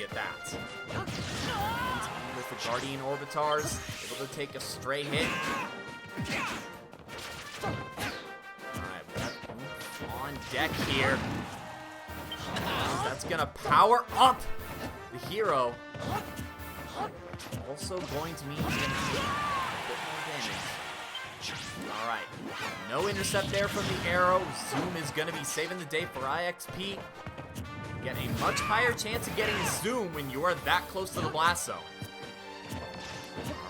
at that. With the Guardian Orbitars, able to take a stray hit. Alright, we got Oomph on deck here. That's gonna power up the hero. Also going to mean he's gonna do a bit more damage. Alright, no intercept there from the arrow. Zoom is gonna be saving the day for IXP. Get a much higher chance of getting Zoom when you are that close to the blast zone.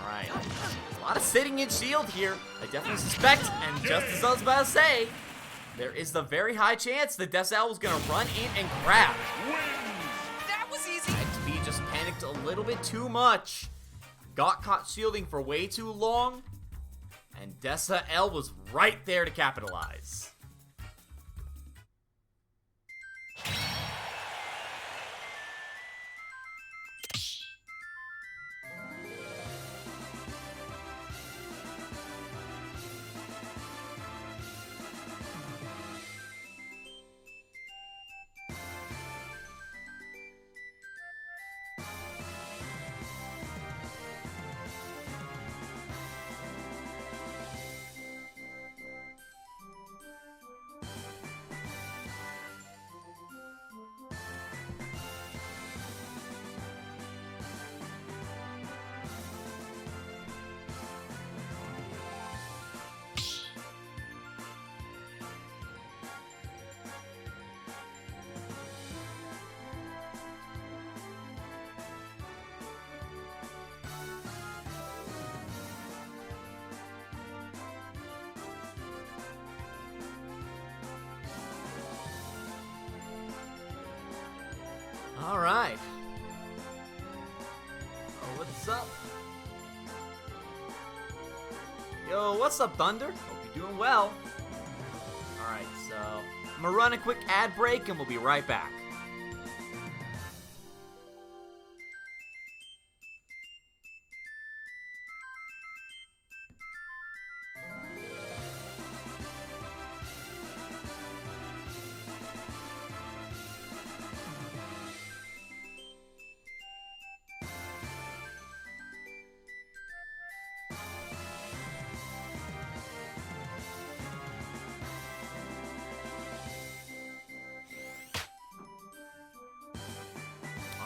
Alright, a lot of sitting in shield here. I definitely suspect, and just as I was about to say, there is the very high chance that Desal was gonna run in and grab. That was easy. XP just panicked a little bit too much. Got caught shielding for way too long, and Desal was right there to capitalize. All right. Oh, what's up? Yo, what's up, Thunder? Hope you're doing well. All right, so I'm gonna run a quick ad break and we'll be right back.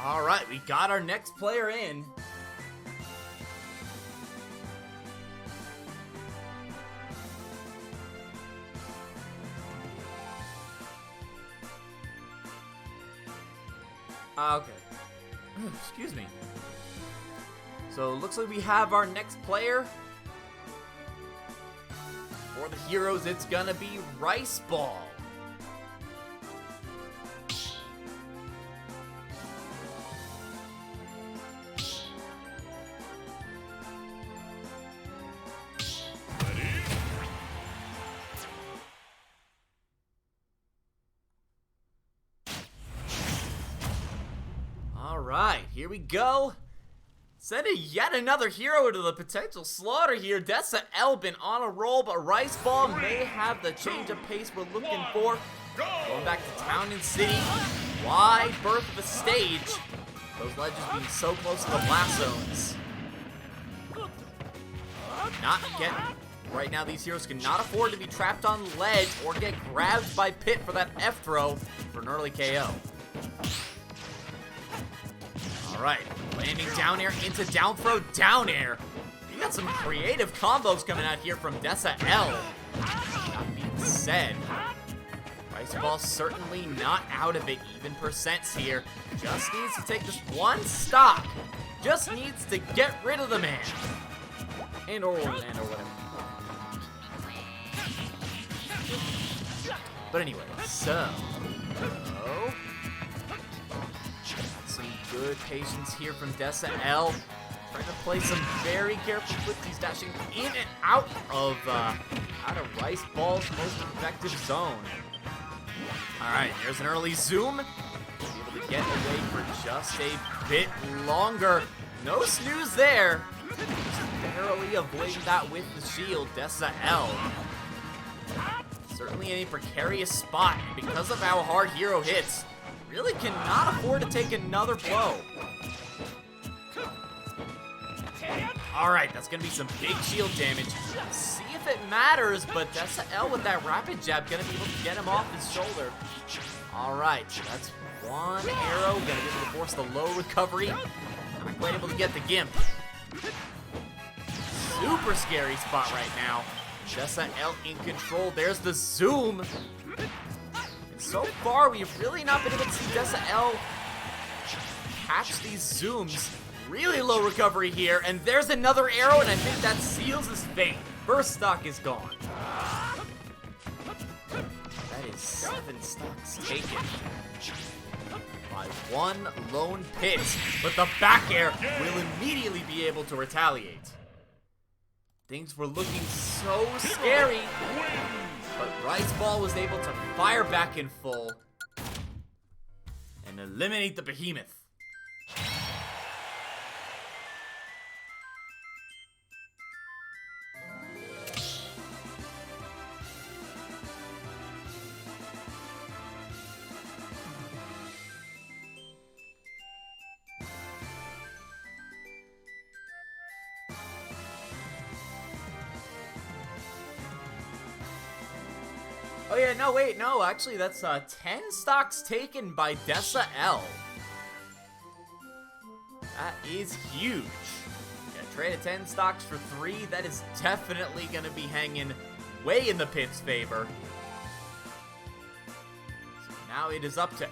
All right, we got our next player in. Okay. Excuse me. So, looks like we have our next player. For the heroes, it's gonna be Rice Ball. Alright, here we go. Sending yet another hero to the potential slaughter here. Desal been on a roll, but Rice Ball may have the change of pace we're looking for. Going back to Town and City. Wide berth of the stage. Those ledges being so close to the blast zones. Not getting... Right now, these heroes cannot afford to be trapped on ledge or get grabbed by Pit for that F throw for an early KO. Alright, landing down air into down throw, down air. We got some creative combos coming out here from Desal. That being said, Rice Ball certainly not out of it, even percents here. Just needs to take this one stock. Just needs to get rid of the man. And or whatever. But anyway, so... some good patience here from Desal. Trying to play some very careful flips. Dashing in and out of Rice Ball's most effective zone. Alright, there's an early zoom. Be able to get away for just a bit longer. No snooze there. Just barely avoiding that with the shield. Desal. Certainly in a precarious spot. And because of how hard hero hits, really cannot afford to take another blow. Alright, that's going to be some big shield damage. See if it matters, but Dessa L with that rapid jab going to be able to get him off his shoulder. Alright, that's one arrow. Going to be able to force the low recovery. Not quite able to get the Gimp. Super scary spot right now. Dessa L in control. There's the zoom. And so far, we've really not been able to see Dessa L catch these zooms. Really low recovery here, and there's another arrow, and I think that seals his fate. First stock is gone. That is 7 stocks taken by one lone pit, but the back air will immediately be able to retaliate. Things were looking so scary, but Rice Ball was able to fire back in full and eliminate the behemoth. Oh yeah, no, wait, no, actually that's 10 stocks taken by Dessa L. That is huge. Yeah, trade of 10 stocks for 3, that is definitely going to be hanging way in the pit's favor. So now it is up to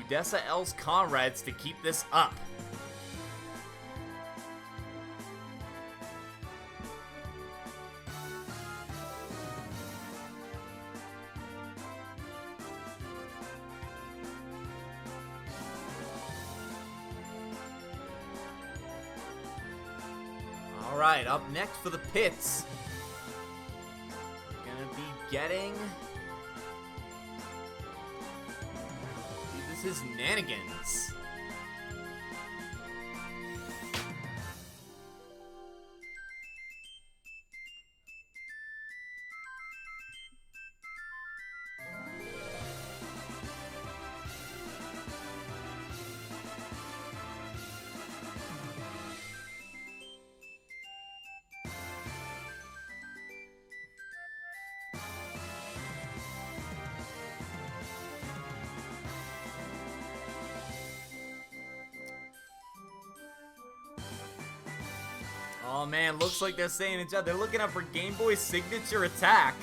Dessa L's comrades to keep this up. Alright, up next for the pits. We're gonna be getting... This is Nanigans. Oh man, looks like they're saying it. They're looking up for Game Boy's signature attack.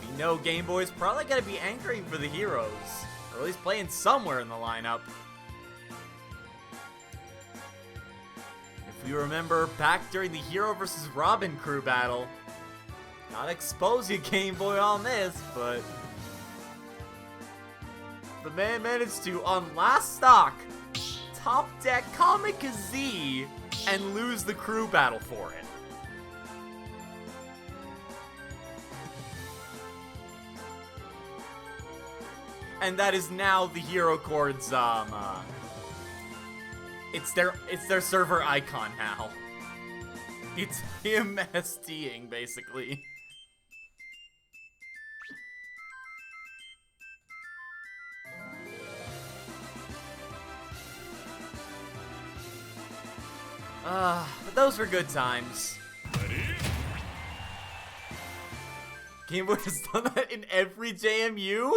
We know Game Boy's probably gotta be anchoring for the heroes, or at least playing somewhere in the lineup. If we remember back during the Hero vs. Robin crew battle, not expose you Game Boy on this, but the man managed to, on last stock, top deck Comic Z and lose the crew battle for it. And that is now the Hero Chords, it's their server icon now. It's him STing, basically. But those were good times. Ready? Game Boy has done that in every JMU?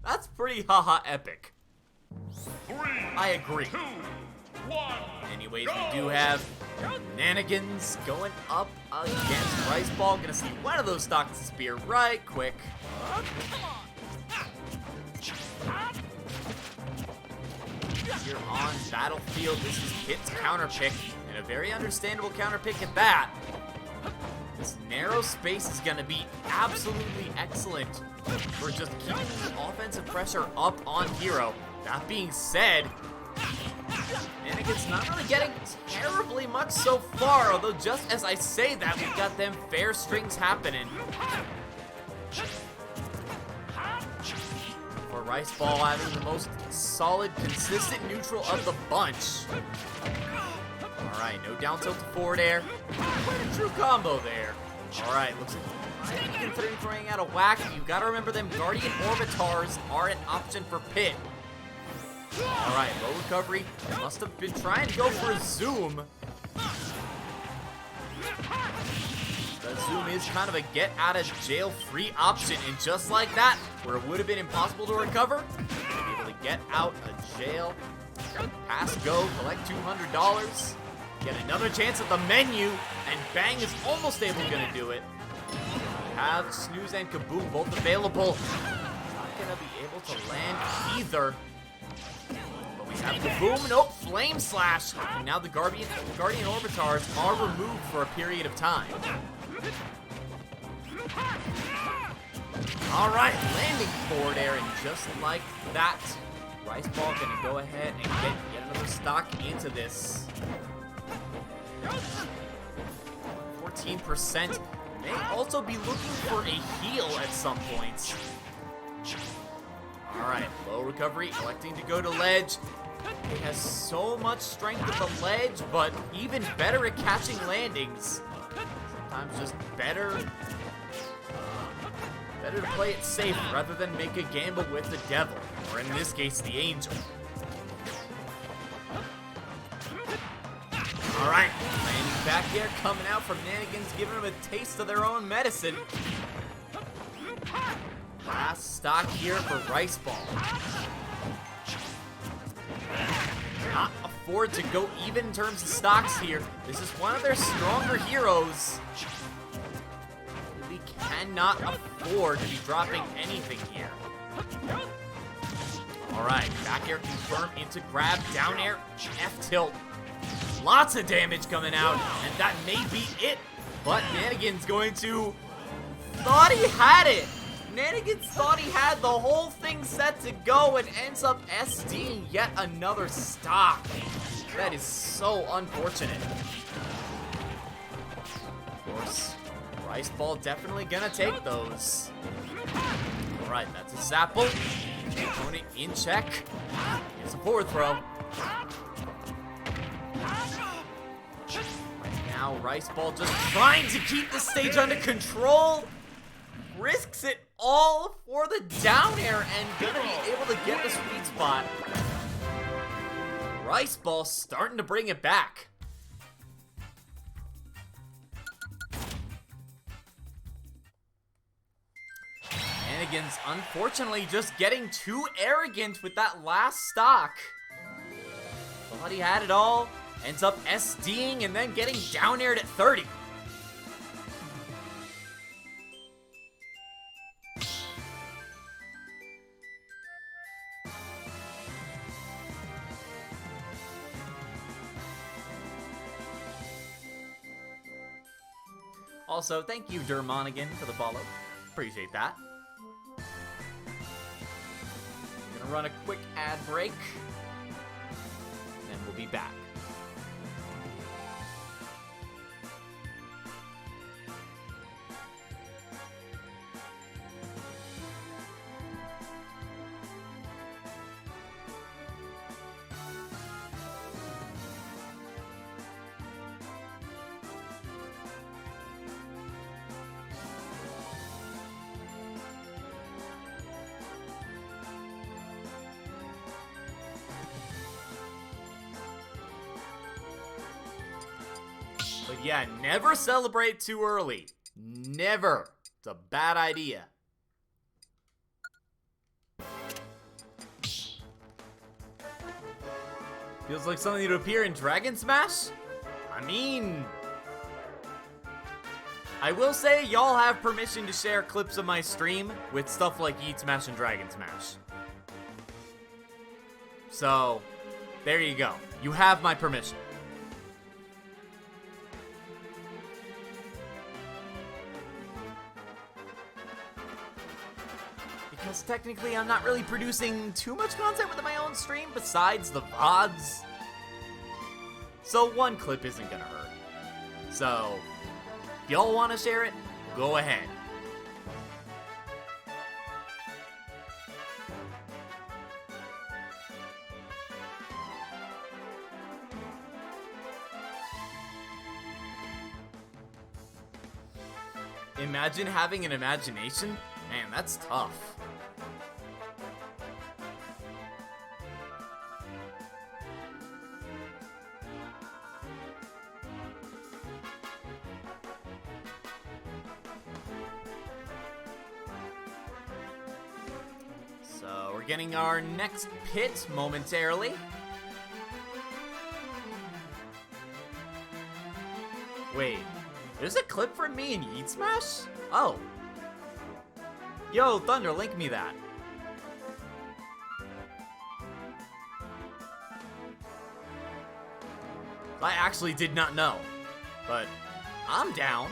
That's pretty haha epic. 3, I agree. 2, 1. Anyways, we do have Nanigans going up against Rice Ball. Gonna see one of those stocks disappear right quick. Here on Battlefield, this is Pit's counter pick, and a very understandable counter pick at that. This narrow space is going to be absolutely excellent for just keeping the offensive pressure up on Hero. That being said, Nanigans not really getting terribly much so far, although just as I say that, we've got them fair strings happening. For Rice Ball having the most solid, consistent neutral of the bunch. Alright, no down tilt to forward air. Quite a true combo there. Alright, looks like considering throwing out a whack. You gotta remember them Guardian Orbitars are an option for Pit. Alright, low recovery. Must have been trying to go for a zoom. The zoom is kind of a get out of jail free option, and just like that, where it would have been impossible to recover, be able to get out of jail. Pass go, collect $200, get another chance at the menu, and bang is almost able to do it. We have snooze and kaboom both available. Not gonna be able to land either. But we have kaboom, nope, flame slash. And now the Guardian Orbitars are removed for a period of time. All right, landing forward air, and just like that, Rice Ball gonna go ahead and get another stock into this. 14%. May also be looking for a heal at some point. All right, low recovery, electing to go to ledge. He has so much strength at the ledge, but even better at catching landings. Sometimes just better to play it safe rather than make a gamble with the devil, or in this case, the angel. All right, landing back here, coming out from Nanigans, giving them a taste of their own medicine. Last stock here for Rice Ball. Not afford to go even in terms of stocks here. This is one of their stronger heroes. They cannot afford to be dropping anything here. All right, back air confirm into grab, down air, F tilt. Lots of damage coming out, and that may be it. But Nanigan's going to... Thought he had it. Nanigans thought he had the whole thing set to go and ends up SDing yet another stock. That is so unfortunate. Of course, Rice Ball definitely gonna take those. All right, that's a Zapple. Opponent in check. It's a forward throw. Right now, Rice Ball just trying to keep the stage under control. Risks it all for the down air and gonna be able to get the sweet spot. Rice Ball starting to bring it back. Nanigans, unfortunately, just getting too arrogant with that last stock. Thought he had it all. Ends up SDing and then getting down aired at 30. Also, thank you, Dermonigan, for the follow. Appreciate that. Gonna run a quick ad break, and we'll be back. But yeah, never celebrate too early. Never. It's a bad idea. Feels like something to appear in Dragon Smash? I mean... I will say, y'all have permission to share clips of my stream with stuff like Yeet Smash and Dragon Smash. So, there you go. You have my permission. Because technically I'm not really producing too much content with my own stream besides the VODs. So one clip isn't gonna hurt. So, if y'all want to share it, go ahead. Imagine having an imagination? Man, that's tough. So, we're getting our next pit momentarily. Wait, there's a clip from me in Yeet Smash? Oh. Yo, Thunder, link me that. I actually did not know, but I'm down.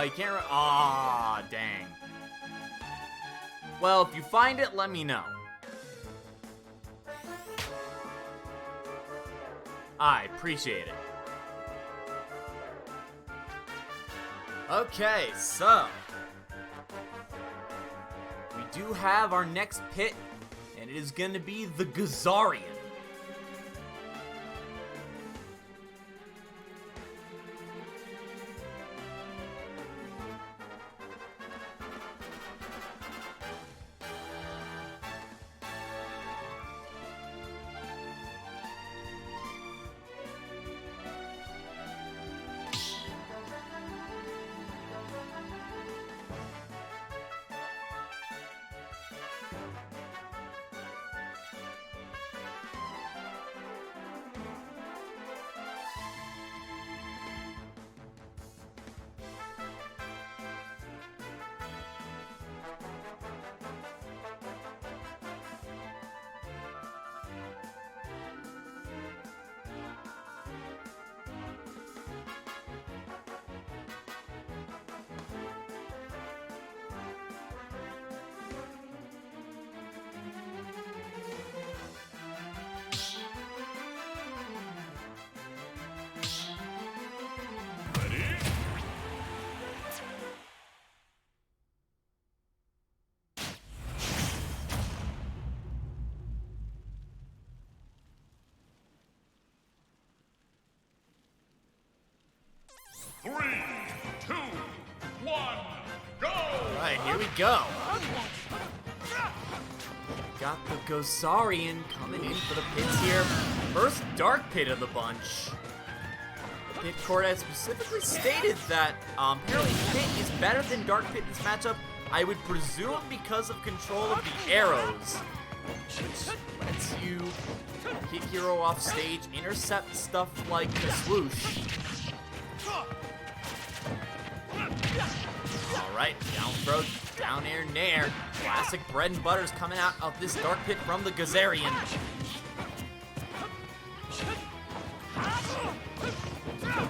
You can't aw, dang. Well, if you find it, let me know. I appreciate it. Okay, so we do have our next pit, and it is going to be the Gazarian. Three, two, one, go! Alright, here we go. Got the Gazarian coming in for the pits here. First Dark Pit of the bunch. The Pit Court has specifically stated that apparently Pit is better than Dark Pit in this matchup. I would presume because of control of the arrows, which lets you hit hero off stage, intercept stuff like the swoosh. Alright, down throw, down air, nair. Classic bread and butters coming out of this Dark Pit from the Gazarian. Now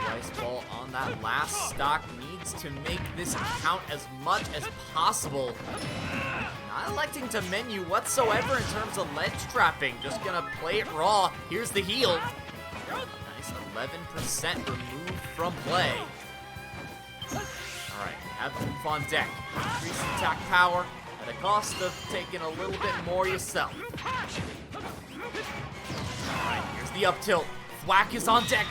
Rice Ball on that last stock needs to make this count as much as possible. Not electing to menu whatsoever in terms of ledge trapping. Just gonna play it raw. Here's the heal. Nice 11% removed from play. Alright, have Oomph on deck. Increase attack power at a cost of taking a little bit more yourself. Alright, here's the up tilt. Thwack is on deck.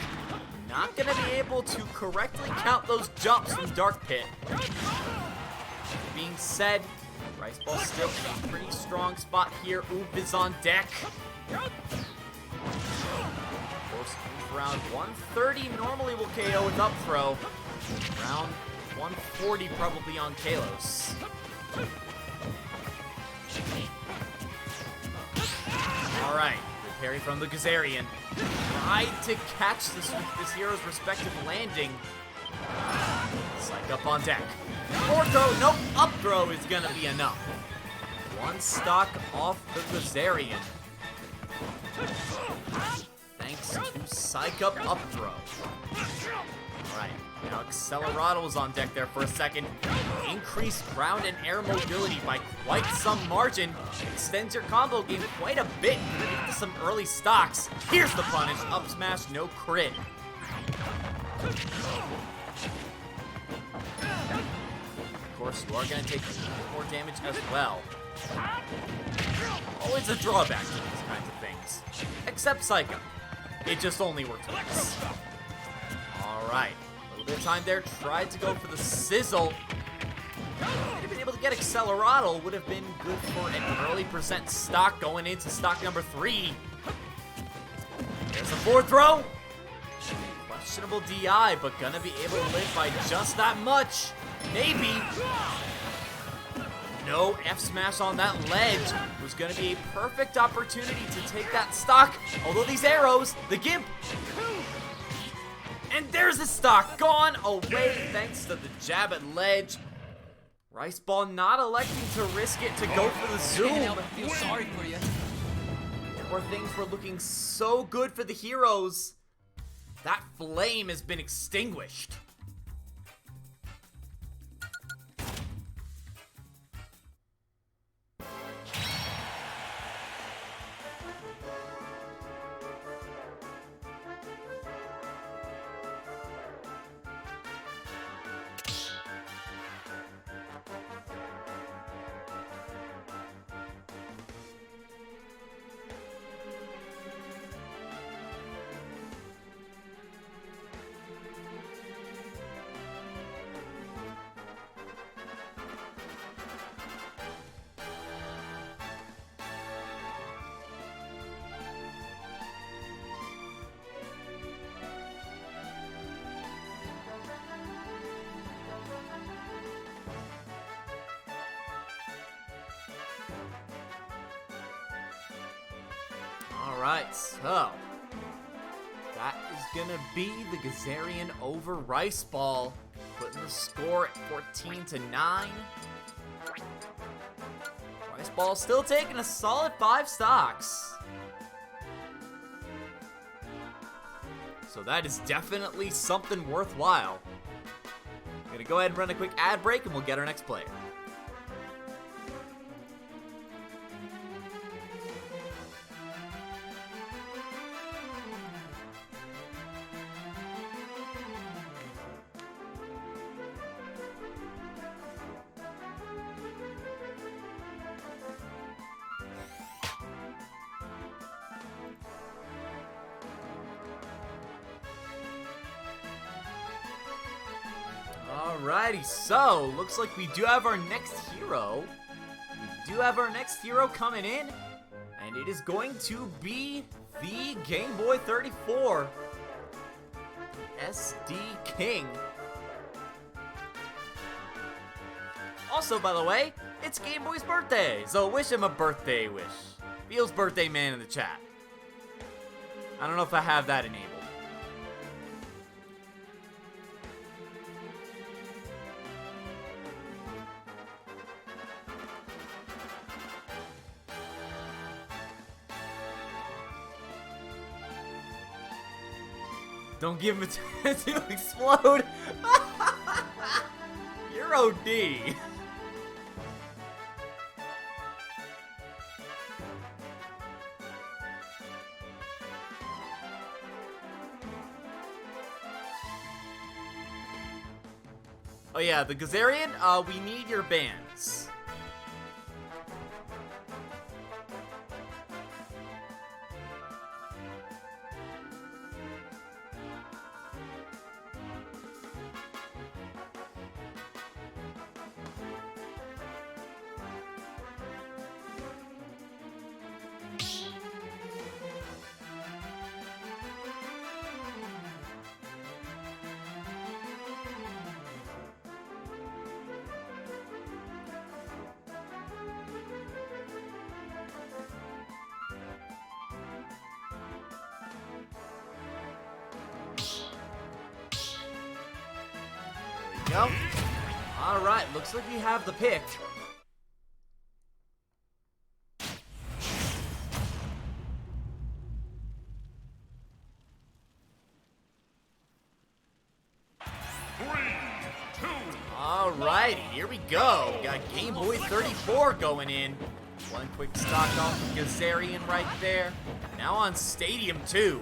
Not gonna be able to correctly count those jumps from Dark Pit. Being said, Rice Ball still in a pretty strong spot here. Oomph is on deck. Of course, Oomph round 130 normally will KO with up throw. Round 140 probably on Kalos. Alright, good parry from the Gazarian. Tried to catch this hero's respective landing. Psych up on deck. Forward throw, nope, up throw is gonna be enough. One stock off the Gazarian. Thanks to Psych up throw. Alright, now Accelerado is on deck there for a second. Increased ground and air mobility by quite some margin. Extends your combo game quite a bit into some early stocks. Here's the punish. Up smash, no crit. Of course, you are going to take more damage as well. Always a drawback to these kinds of things. Except Psycho. It just only works once. Alright. bit of time there, tried to go for the sizzle. Would have been able to get Accelerado, would have been good for an early percent stock going into stock number 3. There's a forward throw. Questionable DI, but gonna be able to live by just that much. Maybe. No F smash on that ledge. Was gonna be a perfect opportunity to take that stock. Although these arrows, the gimp. And there's the stock gone away thanks to the jab at ledge. Rice Ball not electing to risk it to go for the zoom. Can't help but feel sorry for you. Where things were looking so good for the heroes, that flame has been extinguished. Alright, so that is gonna be the Gazarian over Rice Ball, putting the score at 14-9. Rice Ball still taking a solid 5 stocks. So that is definitely something worthwhile. I'm gonna go ahead and run a quick ad break and we'll get our next player. Alrighty, so looks like we do have our next hero. We do have our next hero coming in, and it is going to be the Game Boy 34 SD King. Also, by the way, it's Game Boy's birthday, so wish him a birthday wish. Feels birthday man in the chat. I don't know if I have that enabled. Don't give him a chance to explode. You're OD. Oh yeah, the Gazarian, we need your bands. Go. All right, looks like we have the pick. All right, here we go. We got Game Boy 34 going in. One quick stock off of Gazarian right there. Now on Stadium 2.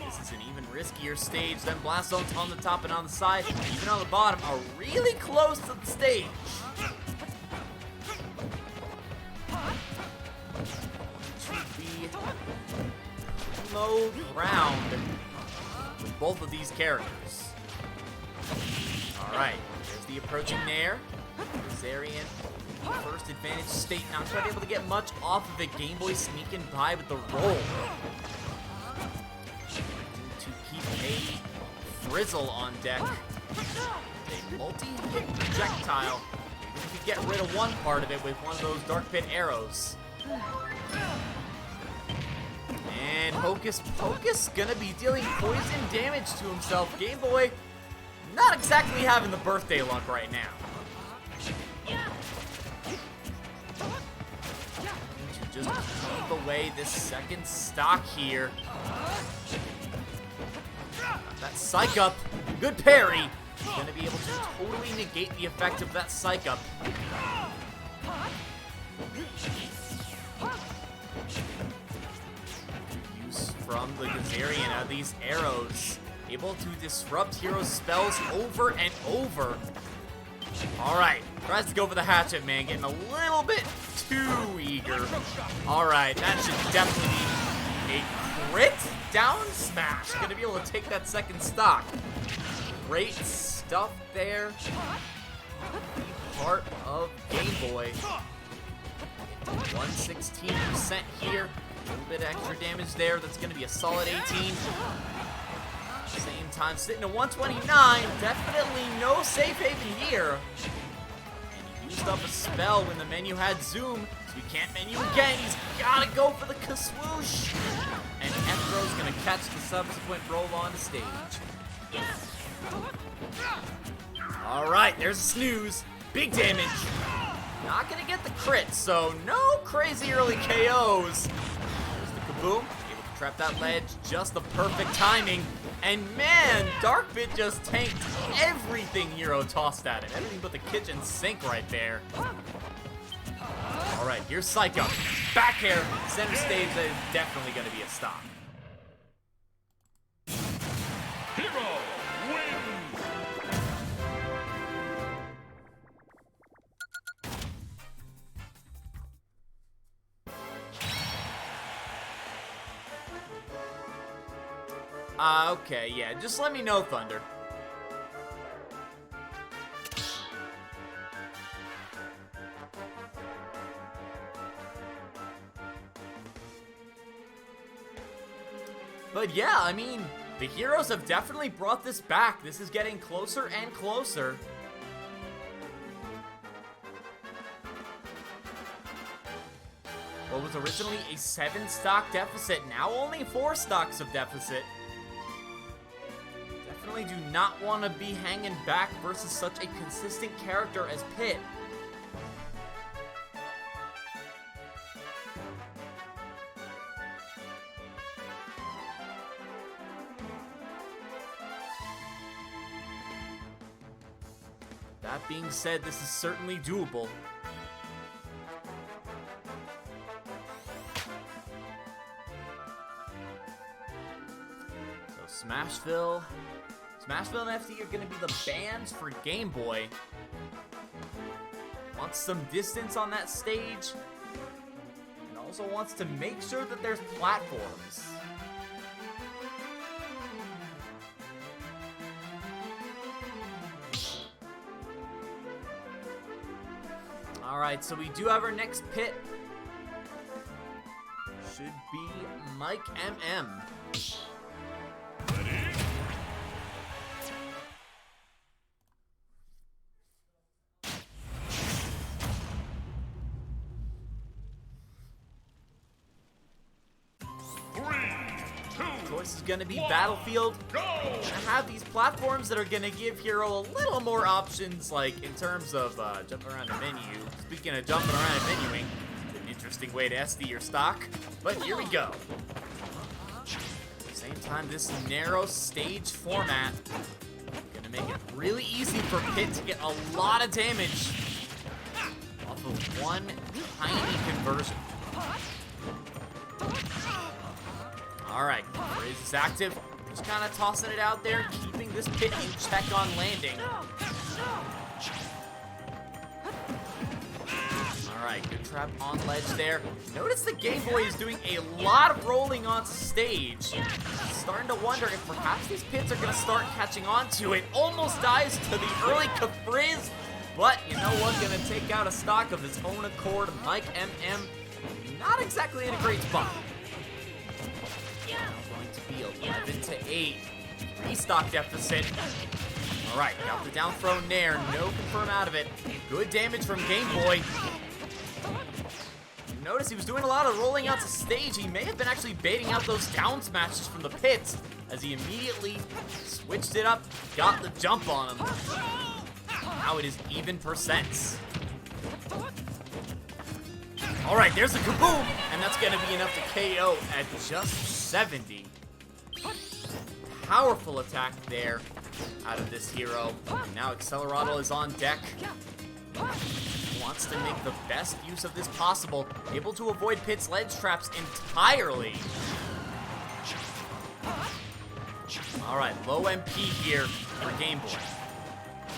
This is an even riskier stage than Blast Zone's on the top and on the side. Even on the bottom are really close to the stage. Should be low ground with both of these characters. Alright, there's the approaching Nair. Kazarian, first advantage state, not quite able to get much off of it. Game Boy sneaking by with the roll. To keep a Frizzle on deck. A multi-hit projectile. Maybe we could get rid of one part of it with one of those Dark Pit arrows. And Hocus Pocus gonna be dealing poison damage to himself. Game Boy not exactly having the birthday luck right now. To just keep away this second stock here. That Psych Up, good parry. He's gonna be able to totally negate the effect of that Psych Up. Use from the Kazarian out of these arrows. Able to disrupt hero's spells over and over. Alright, tries to go for the hatchet, man. Getting a little bit too eager. Alright, that should definitely be a crit down smash. Gonna be able to take that second stock. Great stuff there. Part of Game Boy. 116% here. A little bit extra damage there. That's gonna be a solid 18. Same time, sitting at 129. Definitely no safe haven here. And he used up a spell when the menu had zoom, so he can't menu again. He's gotta go for the Kaswoosh. And F-Throw's gonna catch the subsequent roll on the stage. Alright, there's a snooze. Big damage. Not gonna get the crit, so no crazy early KOs. There's the kaboom. Able to trap that ledge. Just the perfect timing. And man, Dark Pit just tanked everything Hero tossed at him. Everything but the kitchen sink right there. Alright, here's Psycho. Back air, center stage, that is definitely going to be a stop. Hero wins! Okay, yeah, just let me know, Thunder. But yeah, I mean, the heroes have definitely brought this back. This is getting closer and closer. What was originally a 7-stock deficit, now only 4 stocks of deficit. Definitely do not want to be hanging back versus such a consistent character as Pit. That being said, this is certainly doable. So Smashville and FD are going to be the bands for Game Boy. Wants some distance on that stage. And also wants to make sure that there's platforms. Alright, so we do have our next pit. Should be Mike MM. Choice is going to be Battlefield. Go! I have these platforms that are going to give Hero a little more options, like in terms of jumping around the menu. Speaking of jumping around and menuing, it's an interesting way to SD your stock. But here we go. At the same time, this narrow stage format going to make it really easy for Pit to get a lot of damage off of one tiny conversion. Alright, Raze is active. Just kind of tossing it out there, keeping this Pit in check on landing. Alright, good trap on ledge there. Notice the Game Boy is doing a lot of rolling on stage. starting to wonder if perhaps these pits are going to start catching on to it. Almost dies to the early Capriz, but you know what? Going to take out a stock of his own accord. Mike MM, not exactly in a great spot. Now going to be 11 to 8. Restock deficit. All right, got the down throw Nair. No confirm out of it. Good damage from Game Boy. Notice he was doing a lot of rolling out to stage. He may have been actually baiting out those down smashes from the pits as he immediately switched it up, got the jump on him. Now it is even percents. All right, there's a kaboom, and that's gonna be enough to KO at just 70. Powerful attack there out of this hero. And now Accelerado is on deck. Wants to make the best use of this possible. Able to avoid Pit's ledge traps entirely. Alright, low MP here for Game Boy.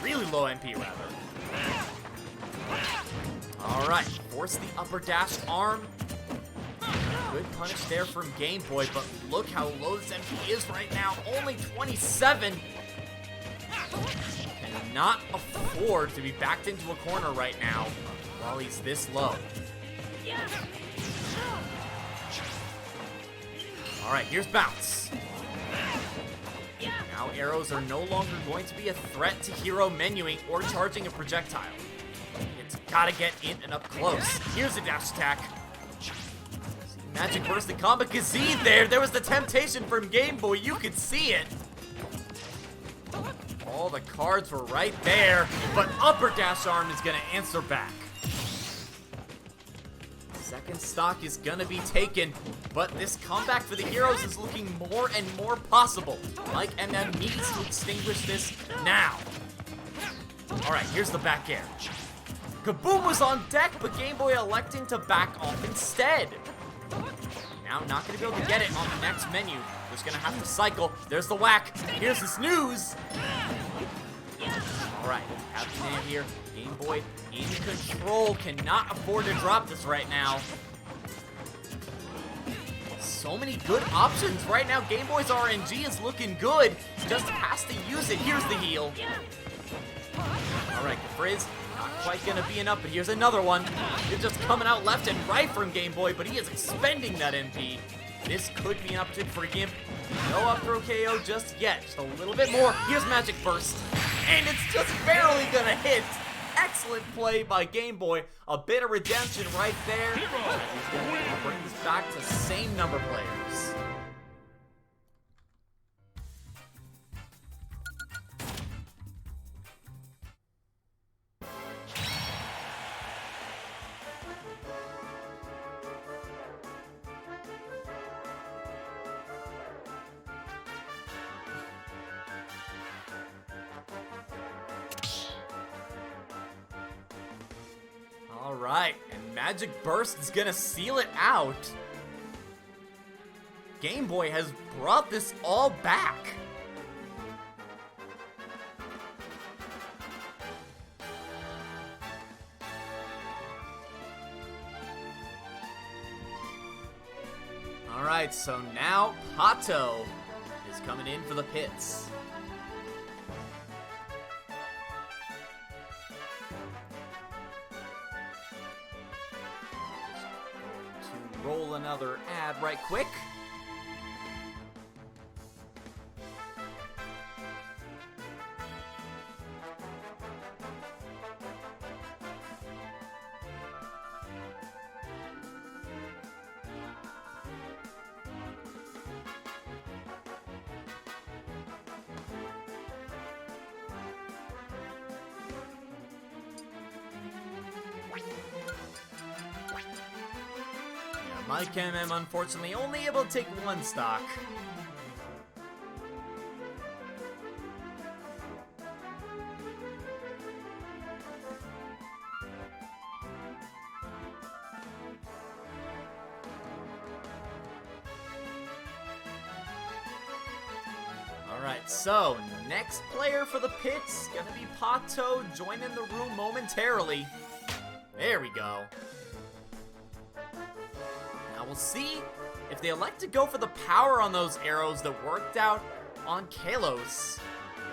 Really low MP, rather. Alright, force the upper dash arm. Good punish there from Game Boy, but look how low this MP is right now. Only 27. Cannot afford to be backed into a corner right now while he's this low. Alright, here's bounce. Now arrows are no longer going to be a threat to hero menuing or charging a projectile. It's gotta get in and up close. Here's a dash attack. Magic burst the combo Kazee there. There was the temptation from Game Boy. You could see it. All the cards were right there, but upper dash arm is gonna answer back. Second stock is gonna be taken, but this comeback for the heroes is looking more and more possible. Mike MM needs to extinguish this now. All right, here's the back air. Kaboom was on deck, but Game Boy electing to back off instead. Now not gonna be able to get it on the next menu. Just gonna have to cycle. There's the whack. Here's the snooze. Alright, happening in here. Game Boy in control. Cannot afford to drop this right now. So many good options right now. Game Boy's RNG is looking good. Just has to use it. Here's the heal. Alright, Frizz. Not quite gonna be enough, but here's another one. It's just coming out left and right from Game Boy, but he is expending that MP. This could be an opportunity for Gimp. No up throw KO just yet. Just a little bit more. Here's Magic Burst. And it's just barely gonna hit. Excellent play by Game Boy. A bit of redemption right there. He's gonna bring this back to same number players. Alright, and Magic Burst is gonna seal it out. Game Boy has brought this all back. Alright, so now Pato is coming in for the pits. Roll another ad right quick. Mike MM, unfortunately, only able to take one stock. Alright, so next player for the pits, gonna be Pato, joining the room momentarily. There we go. Now we'll see if they elect to go for the power on those arrows that worked out on Kalos,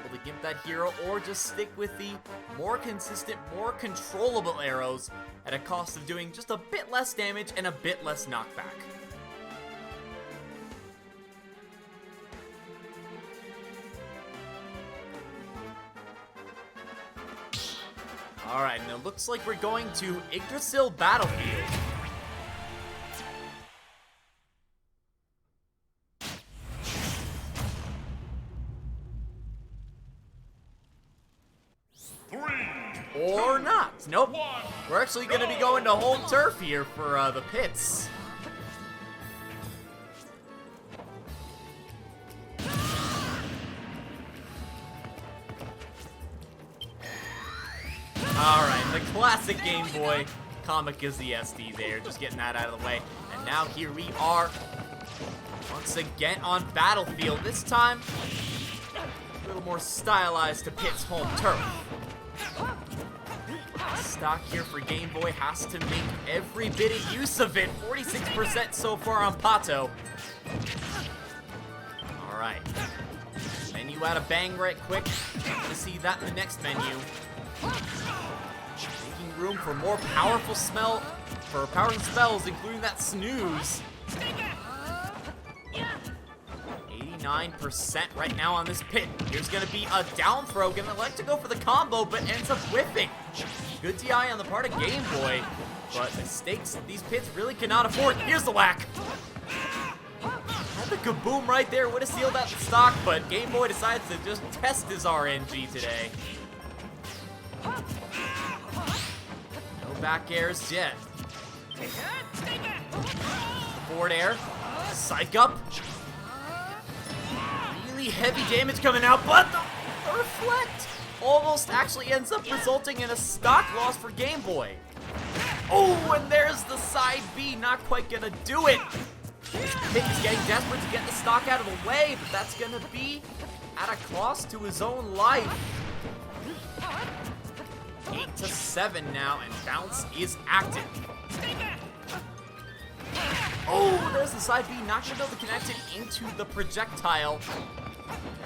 able to gimp that hero, or just stick with the more consistent, more controllable arrows at a cost of doing just a bit less damage and a bit less knockback. Alright, and it looks like we're going to Yggdrasil Battlefield. Or not. Nope. We're actually going to be going to home turf here for the pits. Alright, the classic Game Boy comic is the SD there. Just getting that out of the way. And now here we are once again on Battlefield. This time, a little more stylized to Pit's home turf. Stock here for Game Boy has to make every bit of use of it. 46% so far on Pato. Alright. Menu out of bang right quick. Gonna see that in the next menu. Making room for more powerful powerful spells, including that snooze. 89% right now on this pit. Here's gonna be a down throw. Gonna like to go for the combo, but ends up whiffing. Good DI on the part of Game Boy, but mistakes these pits really cannot afford. Here's the whack. Had the kaboom right there, would have sealed out the stock, but Game Boy decides to just test his RNG today. No back airs yet. Forward air. Psych up. Really heavy damage coming out, but the reflect almost actually ends up resulting in a stock loss for Game Boy. Oh, and there's the side B, not quite gonna do it. Pit is getting desperate to get the stock out of the way, but that's gonna be at a cost to his own life. 8-7 now, and bounce is active. Oh, there's the side B, not gonna be able to connect it into the projectile.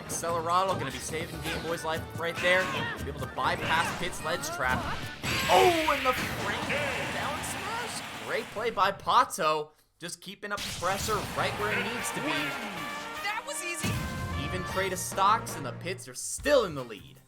Accelerado gonna be saving Game Boy's life right there. Be able to bypass Pit's ledge trap. Oh, and the frame down smash. Great play by Pato. Just keeping up the pressure right where it needs to be. That was easy. Even trade of stocks, and the Pits are still in the lead.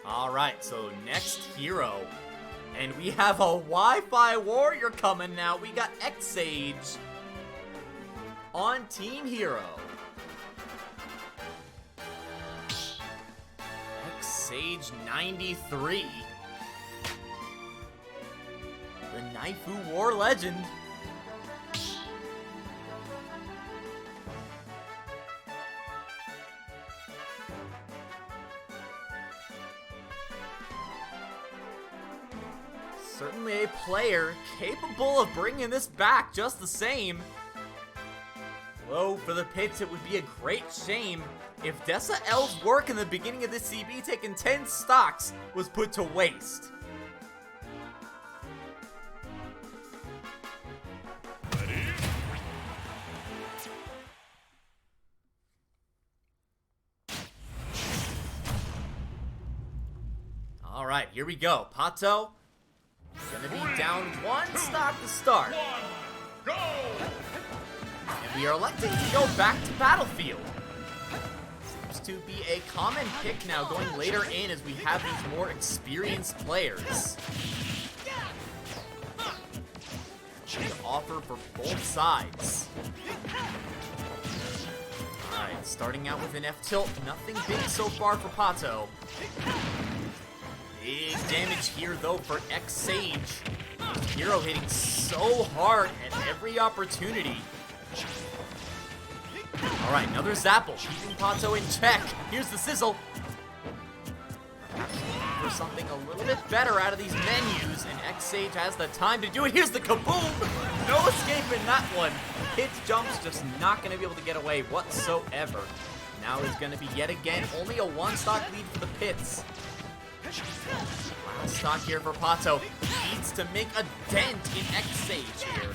Alright, so next hero. And we have a Wi-Fi warrior coming now. We got X-Sage on Team Hero. X-Sage 93. The Naifu War Legend. Certainly a player capable of bringing this back just the same. Though for the Pits, it would be a great shame if Dessa L's work in the beginning of this CB, taking 10 stocks, was put to waste. Alright, here we go. Pato gonna be down 1 stock to start. Go! And we are electing to go back to Battlefield. Seems to be a common pick now, going later in as we have these more experienced players. To offer for both sides. Alright, starting out with an F-tilt. Nothing big so far for Pato. Big damage here, though, for X-Sage. Hero hitting so hard at every opportunity. Alright, another Zapple, keeping Pato in check. Here's the sizzle. for something a little bit better out of these menus, and X-Sage has the time to do it. Here's the kaboom! No escaping that one. Pitch jump's just not going to be able to get away whatsoever. Now it's going to be yet again only a one-stock lead for the Pits. Last stock here for Pato. Needs to make a dent in X-Sage here.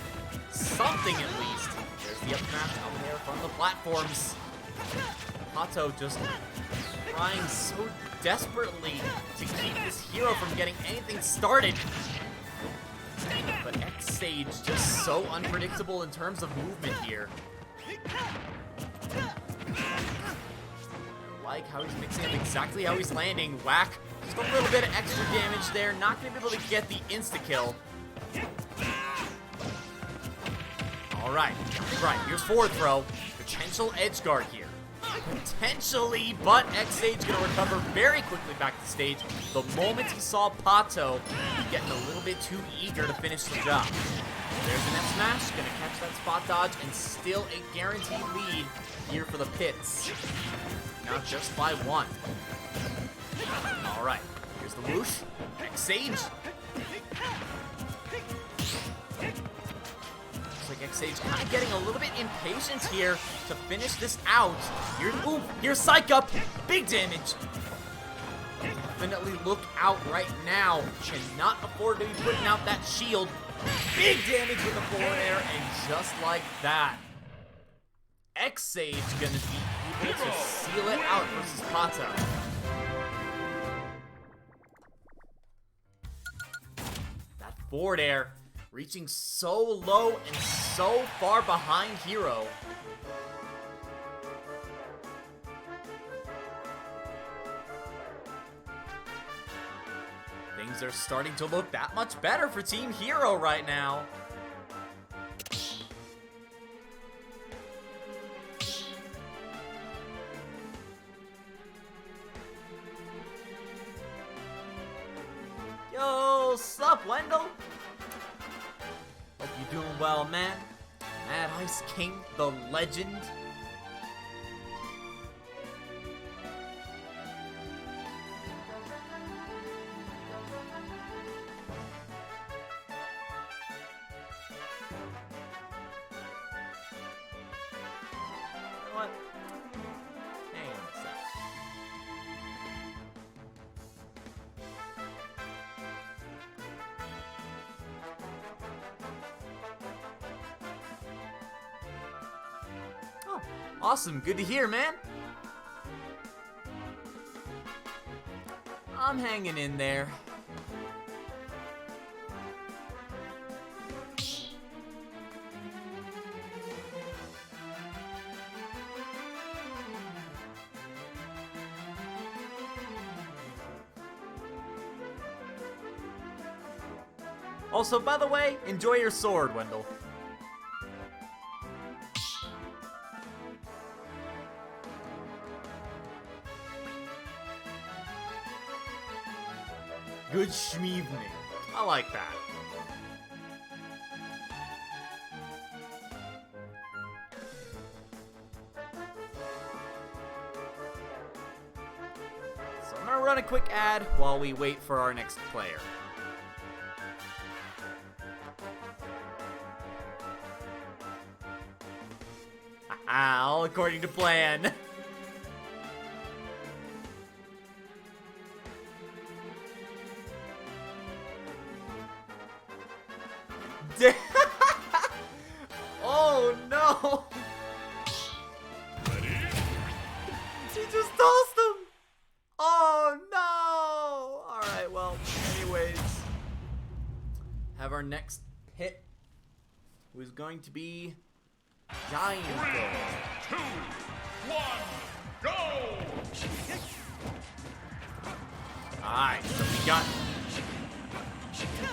Something at least. There's the up smash down there from the platforms. Pato just trying so desperately to keep this hero from getting anything started. But X-Sage just so unpredictable in terms of movement here. I like how he's mixing up exactly how he's landing. Whack. Just a little bit of extra damage there. Not going to be able to get the insta-kill. Alright. Right. Here's forward throw. Potential edge guard here. Potentially, but X-Sage going to recover very quickly back to stage the moment he saw Pato getting a little bit too eager to finish the job. There's an F smash, going to catch that spot dodge, and still a guaranteed lead here for the Pits. Now just by one. Alright, here's the whoosh. X-Sage. Looks like X-Sage kind of getting a little bit impatient here to finish this out. Here's Psych Up. Big damage. Definitely look out right now. Cannot afford to be putting out that shield. Big damage with the forward air, and just like that, X-Sage gonna be able to seal it out versus Pato. That forward air reaching so low and so far behind Hero. Things are starting to look that much better for Team Hero right now. Yo, sup, Wendell? Hope you're doing well, man. Mad Ice King, the legend. What? Hang on a sec. Oh, awesome. Good to hear, man. I'm hanging in there. Also, by the way, enjoy your sword, Wendell. Good schmeevening. I like that. So I'm gonna run a quick ad while we wait for our next player. All according to plan. Oh no! Ready? She just tossed him! Oh no! Alright, well, anyways. Have our next hit, who is going to be Giant. 3, 2, 1, go! Alright, so we got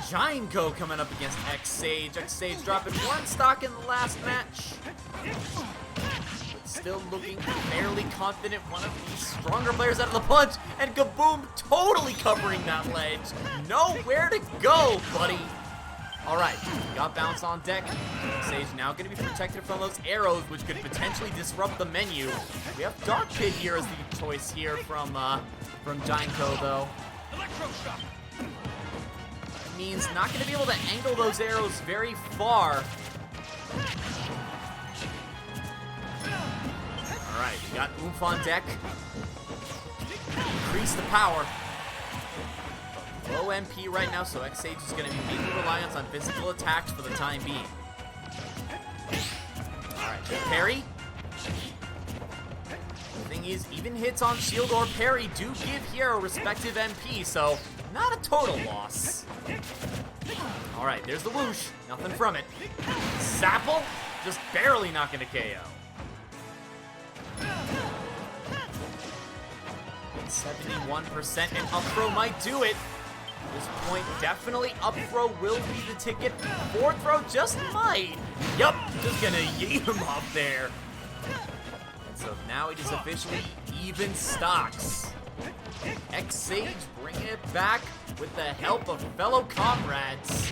Giant coming up against X-Sage. X-Sage dropping one stock in the last match. But still looking fairly confident. One of the stronger players out of the punch. And Kaboom totally covering that ledge. Nowhere to go, buddy. Alright, got bounce on deck. X-Sage now going to be protected from those arrows, which could potentially disrupt the menu. We have Dark Pit here as the choice here from Giant though. Electroshock. Means not going to be able to angle those arrows very far. Alright, we got Oomph on deck. Increase the power. Low MP right now, so X-Sage is going to be making reliance on physical attacks for the time being. Alright, parry. The thing is, even hits on shield or parry do give Hero respective MP, so not a total loss. Alright, there's the whoosh. Nothing from it. Zapple, just barely not going to KO. 71% and up throw might do it. At this point, definitely up throw will be the ticket. Forward throw just might. Yup, just gonna yeet him up there. And so now it is officially even stocks. X-Sage bringing it back with the help of fellow comrades.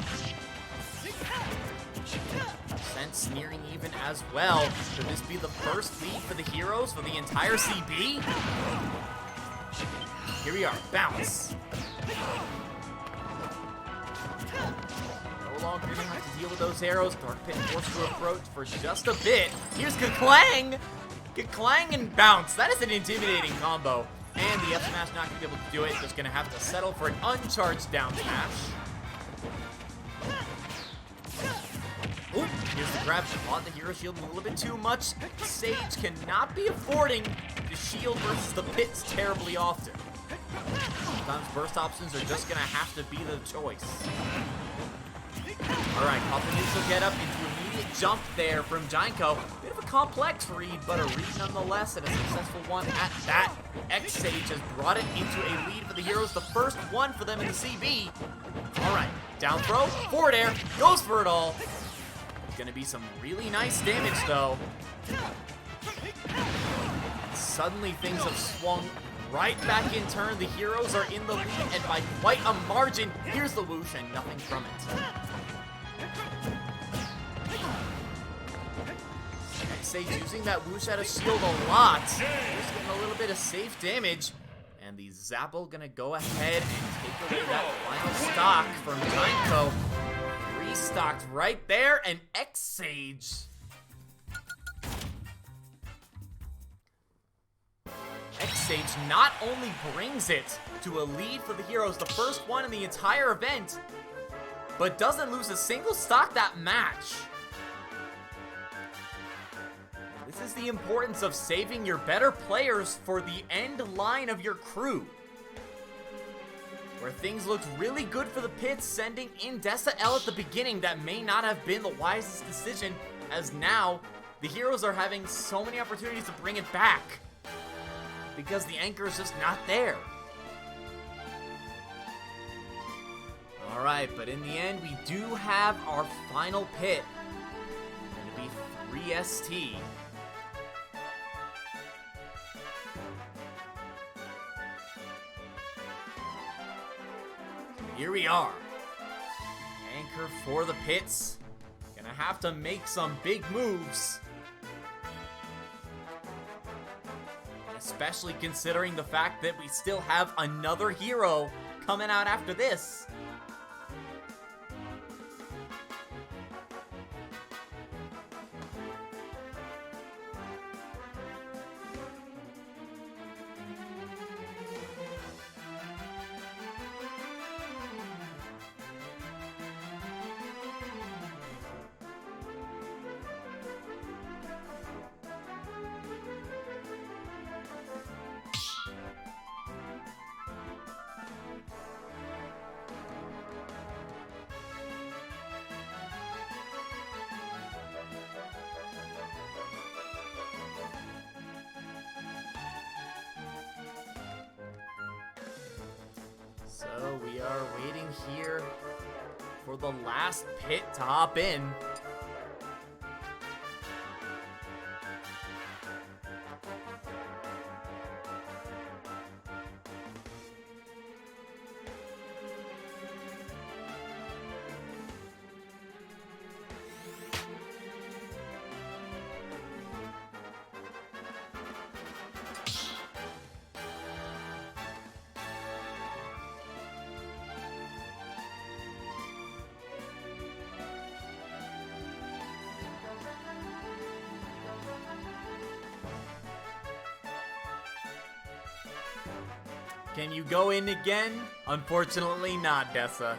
Sense nearing even as well. Could this be the first lead for the heroes for the entire CB? Here we are, bounce. No longer gonna have to deal with those arrows. Dark Pit forced to approach for just a bit. Here's Geklang! Geklang and bounce. That is an intimidating combo. And the F smash not gonna be able to do it. Just gonna have to settle for an uncharged down smash. Oop, here's the grab. Caught the hero shield a little bit too much. Sage cannot be affording to shield versus the pits terribly often. Sometimes burst options are just gonna have to be the choice. Alright, caught the neutral get up into immediate jump there from Giantco. Bit of a complex read, but a read nonetheless, and a successful one at that. X-Sage has brought it into a lead for the heroes, the first one for them in the CB. Alright, down throw, forward air, goes for it all. Gonna be some really nice damage though. Suddenly things have swung right back in turn. The heroes are in the lead and by quite a margin. Here's the whoosh and nothing from it. X-Sage using that whoosh out of shield a lot. Just getting a little bit of safe damage. And the Zapple gonna go ahead and take away that final stock from Giantco. Restocked right there, and X-Sage. X-Sage not only brings it to a lead for the heroes, the first one in the entire event, but doesn't lose a single stock that match. This is the importance of saving your better players for the end line of your crew. Where things looked really good for the pits, sending in Dessa L at the beginning, that may not have been the wisest decision, as now the heroes are having so many opportunities to bring it back because the anchor is just not there. Alright, but in the end, we do have our final pit. It's going to be 3ST. Here we are. Anchor for the pits. Gonna have to make some big moves. Especially considering the fact that we still have another hero coming out after this. So we are waiting here for the last pit to hop in. Can you go in again? Unfortunately not, Dessa.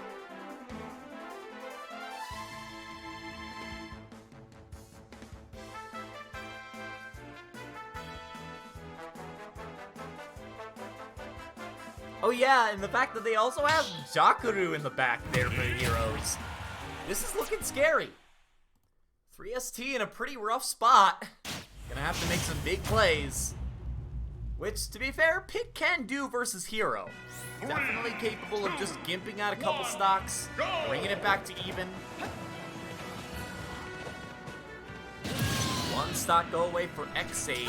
Oh yeah, and the fact that they also have Jakaru in the back there for the heroes. This is looking scary. 3ST in a pretty rough spot. Gonna have to make some big plays. Which, to be fair, Pick can do versus Hero. Definitely capable of just gimping out a couple stocks, bringing it back to even. One stock go away for X-Sage,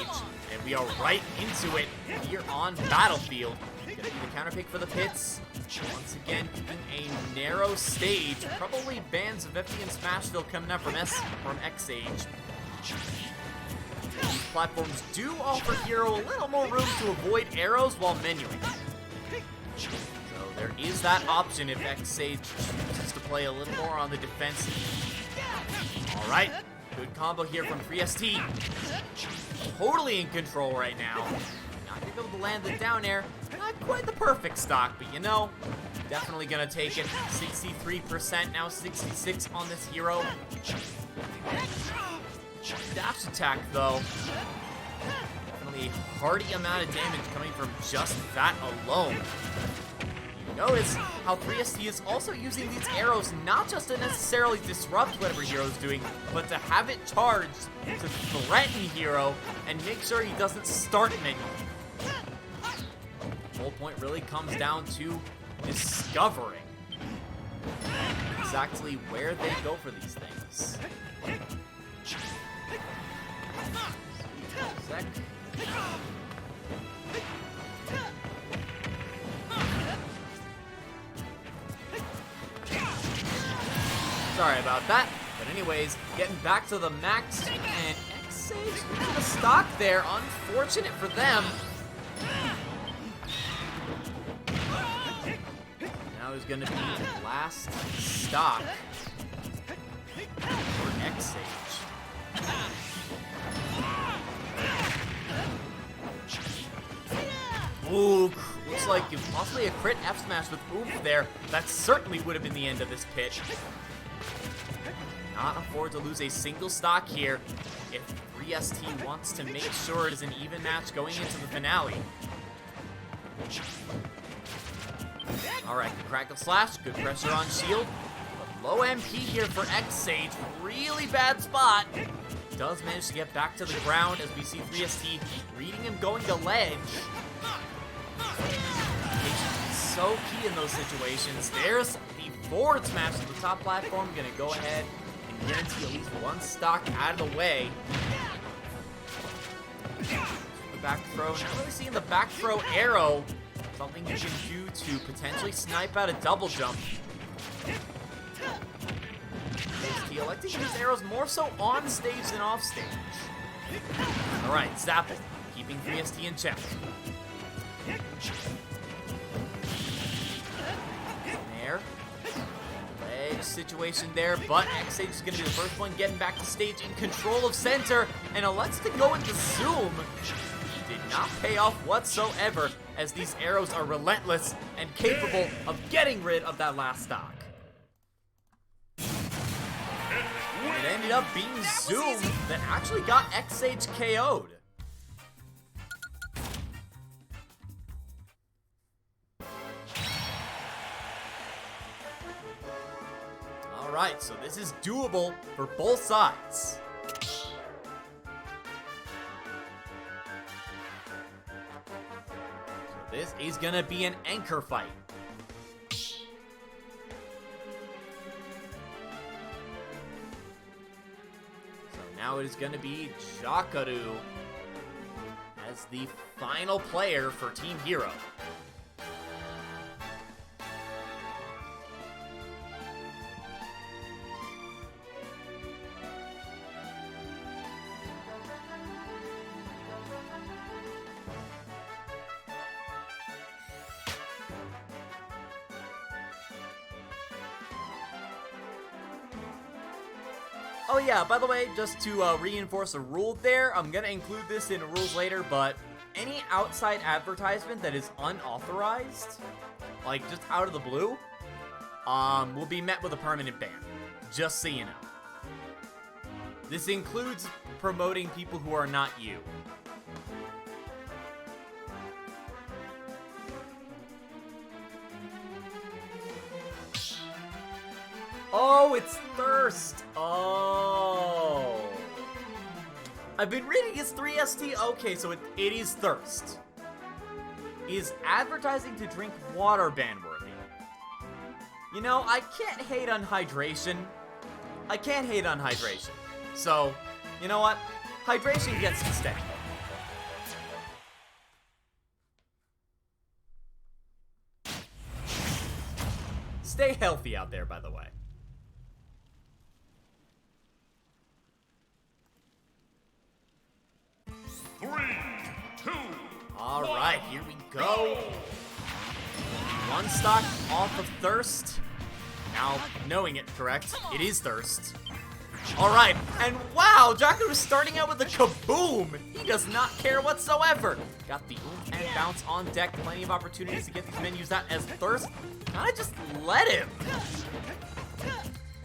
and we are right into it here on Battlefield. Gonna be the counter pick for the pits. Once again, keeping a narrow stage. Probably bans of FD and Smashville coming up from X-Sage. These platforms do offer Hero a little more room to avoid arrows while menuing. So there is that option if X-Sage chooses to play a little more on the defensive. Alright, good combo here from 3ST. Totally in control right now. Not gonna be able to land the down air. Not quite the perfect stock, but you know, definitely gonna take it. 63%, now 66 on this Hero. Dash attack, though. Definitely a hearty amount of damage coming from just that alone. You notice how 3ST is also using these arrows not just to necessarily disrupt whatever Hero's doing, but to have it charged to threaten Hero and make sure he doesn't start menu. The whole point really comes down to discovering exactly where they go for these things. Sec. Sorry about that. But anyways, getting back to the max, and X-Sage losing the stock there. Unfortunate for them. Now there's going to be the last stock for X-Sage. Ooh, looks like possibly a crit F smash with oomph there. That certainly would have been the end of this pitch. Not afford to lose a single stock here if 3ST wants to make sure it is an even match going into the finale. Alright, good crackle slash, good pressure on shield. But low MP here for X-Sage, really bad spot. Does manage to get back to the ground as we see 3ST reading him going to ledge. Patience is so key in those situations. There's the forward smash to the top platform. Gonna go ahead and guarantee at least one stock out of the way. The back throw. Not really seeing the back throw arrow. Something you can do to potentially snipe out a double jump. He electing to use arrows more so on stage than off stage. Alright, Zapple, keeping 3ST in check. There. Ledge situation there, but X-Sage is going to be the first one getting back to stage in control of center, and elects to go into zoom. Did not pay off whatsoever, as these arrows are relentless and capable of getting rid of that last stock. And it ended up being Zoom that actually got X-Sage KO'd. Alright, so this is doable for both sides. So this is gonna be an anchor fight. Now it is going to be Jakaru as the final player for Team Hero. Oh yeah, by the way, just to reinforce a rule there, I'm going to include this in rules later, but any outside advertisement that is unauthorized, like just out of the blue, will be met with a permanent ban. Just so you know. This includes promoting people who are not you. Oh, it's Thirst. Oh. I've been reading it's 3ST. Okay, so it is Thirst. Is advertising to drink water ban-worthy? You know, I can't hate on hydration. I can't hate on hydration. So, you know what? Hydration gets to stay. Stay healthy out there, by the way. Alright, here we go. One stock off of Thirst. Now, knowing it correct, it is Thirst. Alright, and wow, Jaku is starting out with a kaboom! He does not care whatsoever. Got the oomph and bounce on deck. Plenty of opportunities to get these menus out as Thirst. Kinda just let him.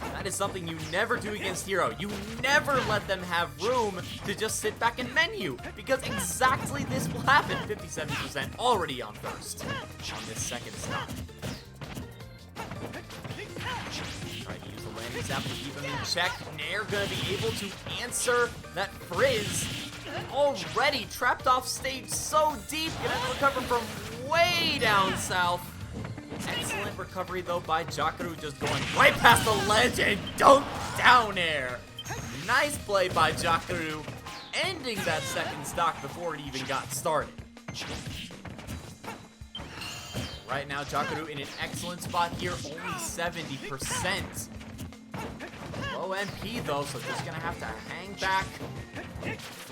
That is something you never do against Hero. You never let them have room to just sit back and menu, because exactly this will happen. 57% already on Thirst on this second stop. Try to use the landing zap to keep him in check. Nair gonna be able to answer that Frizz. Already trapped off stage so deep, gonna have to recover from way down south. Excellent recovery, though, by Jakaru, just going right past the ledge and dunk down air. Nice play by Jakaru, ending that second stock before it even got started. Right now, Jakaru in an excellent spot here, only 70%. Low MP, though, so just gonna have to hang back,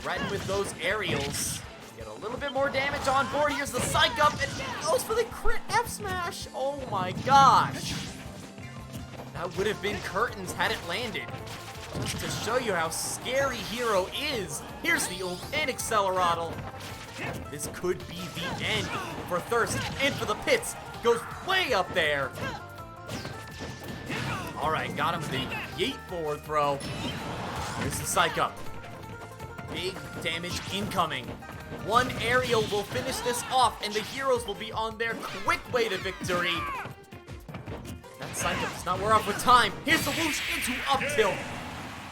threaten with those aerials. Get a little bit more damage on board. Here's the psych up, and he goes for the crit F smash. Oh my gosh. That would have been curtains had it landed. Just to show you how scary Hero is. Here's the ult and Accelerado. This could be the end for Thirst and for the pits. Goes way up there. All right, got him the yeet forward throw. Here's the psych up. Big damage incoming. One aerial will finish this off, and the Heroes will be on their quick way to victory. That psych up does not wear off with time. Here's the whoosh into up tilt.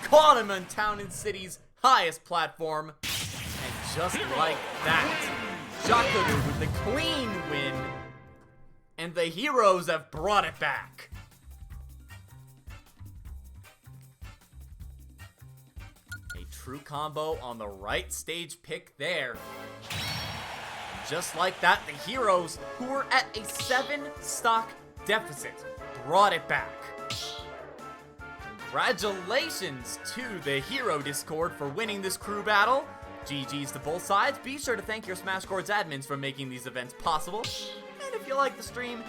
Caught him on Town and City's highest platform. And just like that, Jakaru with the clean win. And the Heroes have brought it back. True combo on the right stage pick there. Just like that, the Heroes, who were at a 7-stock deficit, brought it back. Congratulations to the Hero Discord for winning this crew battle. GG's to both sides. Be sure to thank your Smashcords admins for making these events possible. And if you like the stream,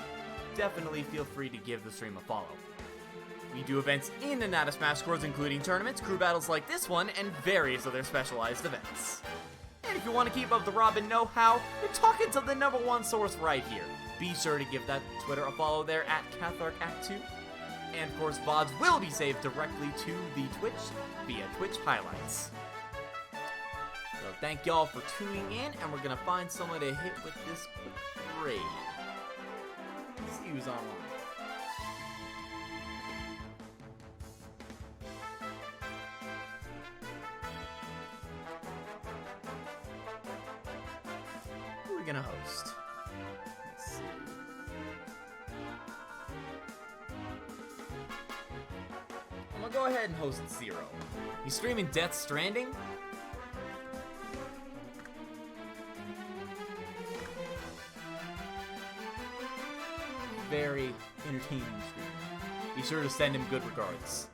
definitely feel free to give the stream a follow. We do events in and out of Smashcords, including tournaments, crew battles like this one, and various other specialized events. And if you want to keep up the Robin know-how, you're talking to the #1 source right here. Be sure to give that Twitter a follow there at CatharkAct2. And of course, VODs will be saved directly to the Twitch via Twitch highlights. So thank y'all for tuning in, and we're gonna find someone to hit with this quick raid. Let's see who's online. Gonna host. Let's see. I'm gonna go ahead and host Zero. He's streaming Death Stranding. Very entertaining stream. Be sure to send him good regards.